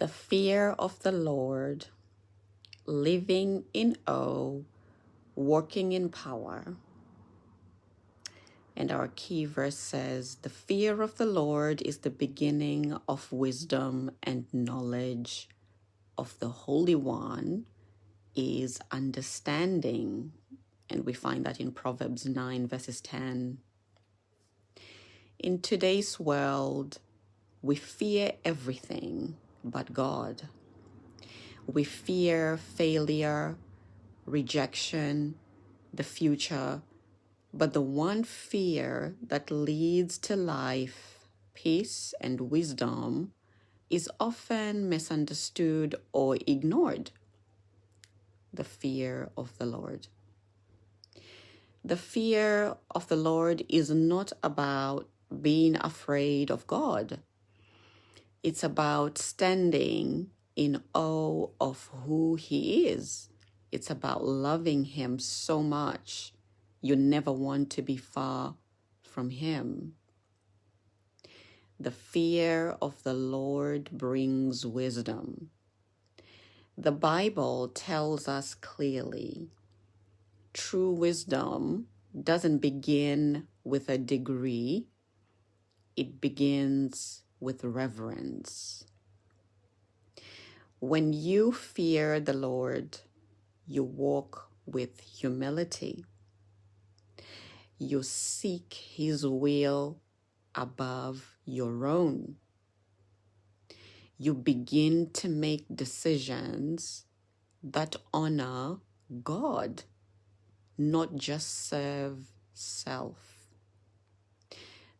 The fear of the Lord, living in awe, working in power. And our key verse says, the fear of the Lord is the beginning of wisdom, and knowledge of the Holy One is understanding. And we find that in Proverbs 9 verses 10. In today's world, we fear everything but God. We fear failure, rejection, the future, but the one fear that leads to life, peace, and wisdom is often misunderstood or ignored. The fear of the Lord. The fear of the Lord is not about being afraid of God. It's about standing in awe of who He is. It's about loving Him so much you never want to be far from Him. The fear of the Lord brings wisdom. The Bible tells us clearly, true wisdom doesn't begin with a degree. It begins with reverence. When you fear the Lord, you walk with humility. You seek His will above your own. You begin to make decisions that honor God, not just serve self.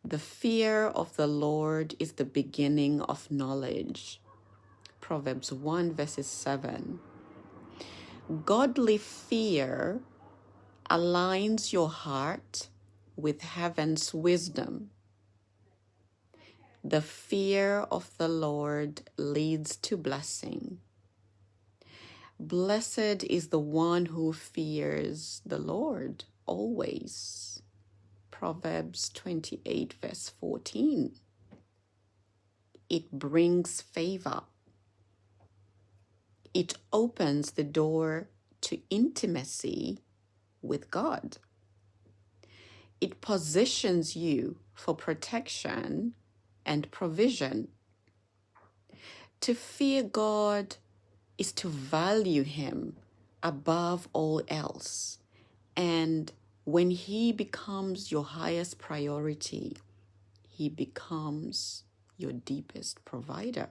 The fear of the Lord is the beginning of knowledge. Proverbs 1 verses 7. Godly fear aligns your heart with heaven's wisdom. The fear of the Lord leads to blessing. Blessed is the one who fears the Lord always. Proverbs 28 verse 14. It brings favor. It opens the door to intimacy with God. It positions you for protection and provision. To fear God is to value Him above all else. And when He becomes your highest priority, He becomes your deepest provider.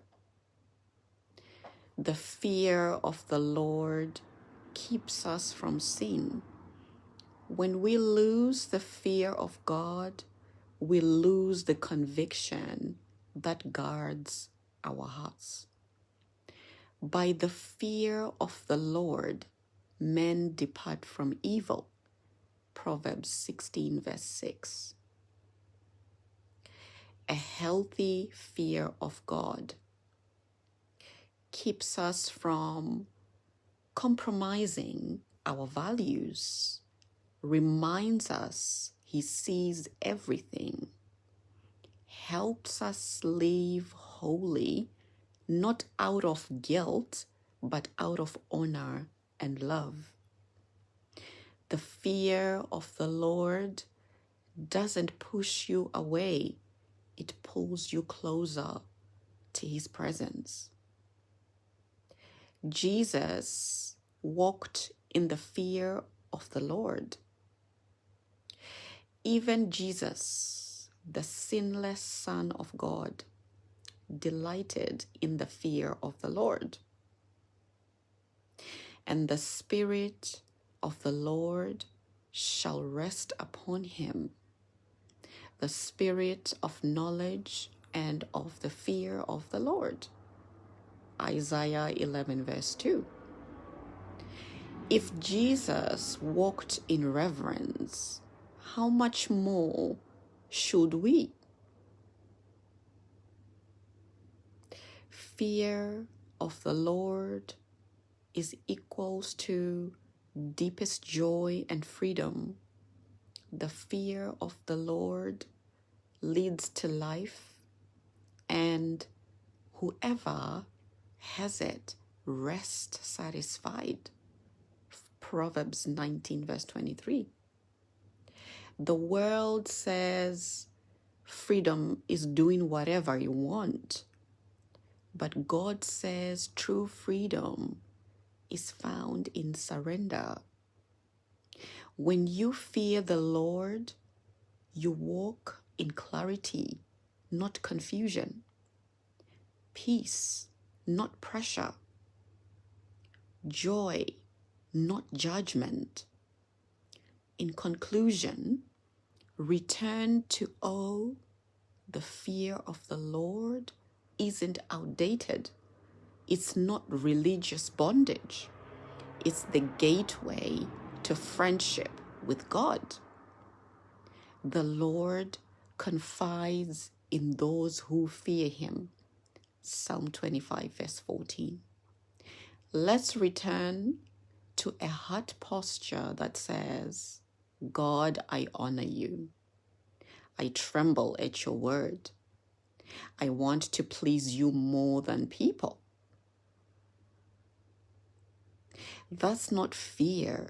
The fear of the Lord keeps us from sin. When we lose the fear of God, we lose the conviction that guards our hearts. By the fear of the Lord, men depart from evil. Proverbs 16 verse 6. A healthy fear of God keeps us from compromising our values, reminds us He sees everything, helps us live holy, not out of guilt, but out of honor and love. The fear of the Lord doesn't push you away. It pulls you closer to His presence. Jesus walked in the fear of the Lord. Even Jesus, the sinless Son of God, delighted in the fear of the Lord. And the Spirit of the Lord shall rest upon Him, the Spirit of knowledge and of the fear of the Lord. Isaiah 11 verse 2. If Jesus walked in reverence, how much more should we? Fear of the Lord is equals to deepest joy and freedom. The fear of the Lord leads to life, and whoever Hesed, rest satisfied. Proverbs 19 verse 23. The world says freedom is doing whatever you want. But God says true freedom is found in surrender. When you fear the Lord, you walk in clarity, not confusion. Peace, not pressure. Joy, not judgment. In conclusion, return to awe. The fear of the Lord isn't outdated. It's not religious bondage. It's the gateway to friendship with God. The Lord confides in those who fear him. Psalm 25 verse 14. Let's return to a heart posture that says, God, I honor you. I tremble at your word. I want to please you more than people. That's not fear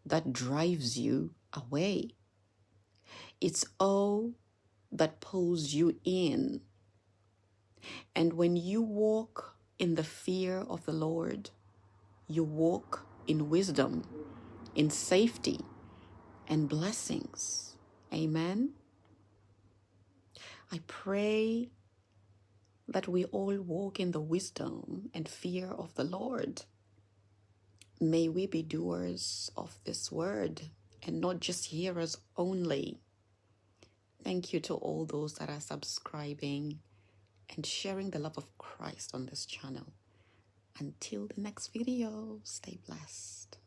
that drives you away. It's awe that pulls you in. And when you walk in the fear of the Lord, you walk in wisdom, in safety, and blessings. Amen. I pray that we all walk in the wisdom and fear of the Lord. May we be doers of this word and not just hearers only. Thank you to all those that are subscribing and sharing the love of Christ on this channel. Until the next video, stay blessed.